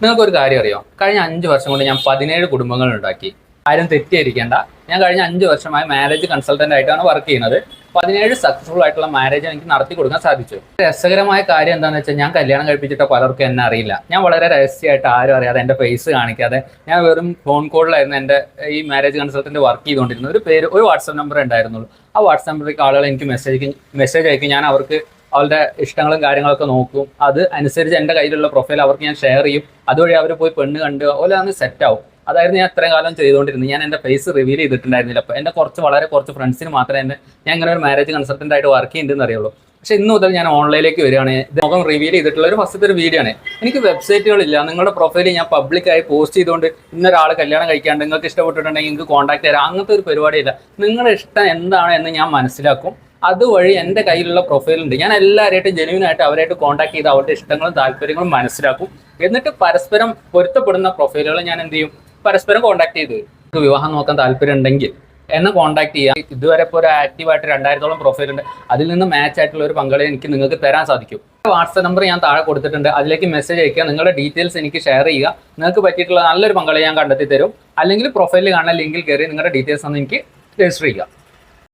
നിങ്ങൾക്ക് ഒരു കാര്യം അറിയാം, കഴിഞ്ഞ 5 വർഷം കൊണ്ട് ഞാൻ 17 കുടുംബങ്ങൾ ഉണ്ടാക്കി. ആരും തെറ്റിയിരിക്കേണ്ട. ഞാൻ കഴിഞ്ഞ 5 വർഷമായി മാരേജ് കൺസൾട്ടന്റ് ആയിട്ടാണ് വർക്ക് ചെയ്യുന്നത്. 17 സക്സസ്ഫുൾ ആയിട്ടുള്ള മാരേജ് എനിക്ക് നടത്തി കൊടുക്കാൻ സാധിച്ചു. രസകരമായ കാര്യം എന്താണെന്ന് വെച്ചാൽ, ഞാൻ കല്യാണം കഴിപ്പിച്ചിട്ട് പലർക്കും എന്നെ അറിയില്ല. ഞാൻ വളരെ രഹസ്യമായിട്ട് ആരും അറിയാതെ എൻ്റെ ഫേസ് കാണിക്കാതെ ഞാൻ വെറും ഫോൺ കോളിലായിരുന്നു എൻ്റെ ഈ മാരേജ് കൺസൾട്ടന്റ് വർക്ക് ചെയ്തുകൊണ്ടിരുന്നത്. ഒരു വാട്സാപ്പ് നമ്പർ ഉണ്ടായിരുന്നുള്ളൂ. ആ വാട്സാപ്പ് നമ്പറിലേക്ക് ആളുകൾ എനിക്ക് മെസ്സേജ് അയക്കും. ഞാൻ അവർക്ക് അവരുടെ ഇഷ്ടങ്ങളും കാര്യങ്ങളൊക്കെ നോക്കും. അത് അനുസരിച്ച് എൻ്റെ കയ്യിലുള്ള പ്രൊഫൈൽ അവർക്ക് ഞാൻ ഷെയർ ചെയ്യും. അതുവഴി അവർ പോയി പെണ്ണ് കണ്ട് അതുപോലെ അന്ന് സെറ്റ് ആവും. അതായിരുന്നു ഞാൻ ഇത്രയും കാലം ചെയ്തുകൊണ്ടിരുന്നത്. ഞാൻ എൻ്റെ ഫേസ് റിവീൽ ചെയ്തിട്ടുണ്ടായിരുന്നില്ല. അപ്പോൾ എൻ്റെ വളരെ കുറച്ച് ഫ്രണ്ട്സിന് മാത്രമേ ഞാൻ ഇങ്ങനെ ഒരു മാരേജ് കൺസൾട്ടൻ്റ് ആയിട്ട് വർക്ക് ചെയ്യുന്നുണ്ടെന്ന് അറിയുള്ളൂ. പക്ഷേ ഇന്ന് മുതൽ ഞാൻ ഓൺലൈനിലേക്ക് വരികയാണ്. മുഖം റിവീൽ ചെയ്തിട്ടുള്ള ഒരു ഫസ്റ്റത്തെ ഒരു വീഡിയോ ആണ്. എനിക്ക് വെബ്സൈറ്റുകളില്ല. നിങ്ങളുടെ പ്രൊഫൈൽ ഞാൻ പബ്ലിക്കായി പോസ്റ്റ് ചെയ്തുകൊണ്ട് ഇന്നൊരാൾ കല്യാണം കഴിക്കാണ്ട് നിങ്ങൾക്ക് ഇഷ്ടപ്പെട്ടിട്ടുണ്ടെങ്കിൽ നിങ്ങൾക്ക് കോൺടാക്ട് തരാം. അങ്ങനത്തെ ഒരു പരിപാടിയില്ല. നിങ്ങളുടെ ഇഷ്ടം എന്താണ് എന്ന് ഞാൻ മനസ്സിലാക്കും. അതുവഴി എൻ്റെ കയ്യിലുള്ള പ്രൊഫൈലുണ്ട്. ഞാൻ എല്ലാവരായിട്ടും ജെന്യൂനായിട്ട് അവരായിട്ട് കോൺടാക്ട് ചെയ്ത് അവരുടെ ഇഷ്ടങ്ങളും താല്പര്യങ്ങളും മനസ്സിലാക്കും. എന്നിട്ട് പരസ്പരം പൊരുത്തപ്പെടുന്ന പ്രൊഫൈലുകൾ ഞാൻ എന്ത് ചെയ്യും, പരസ്പരം കോൺടാക്ട് ചെയ്ത് വിവാഹം നോക്കാൻ താല്പര്യം ഉണ്ടെങ്കിൽ എന്നെ കോൺടാക്ട് ചെയ്യാം. ഇതുവരെ ഇപ്പോൾ ഒരു ആക്റ്റീവായിട്ട് 2000-ഓളം പ്രൊഫൈൽ ഉണ്ട്. അതിൽ നിന്ന് മാച്ച് ആയിട്ടുള്ള ഒരു പങ്കാളിയെ നിങ്ങൾക്ക് തരാൻ സാധിക്കും. വാട്സാപ്പ് നമ്പർ ഞാൻ താഴെ കൊടുത്തിട്ടുണ്ട്. അതിലേക്ക് മെസ്സേജ് അയക്കുക. നിങ്ങളുടെ ഡീറ്റെയിൽസ് എനിക്ക് ഷെയർ ചെയ്യുക. നിങ്ങൾക്ക് പറ്റിയിട്ടുള്ള നല്ലൊരു പങ്കാളിയെ ഞാൻ കണ്ടെത്തി തരും. അല്ലെങ്കിൽ പ്രൊഫൈലിൽ കാണുന്ന ലിങ്കിൽ കയറി നിങ്ങളുടെ ഡീറ്റെയിൽസ് ഒന്ന് എനിക്ക് രജിസ്റ്റർ ചെയ്യുക.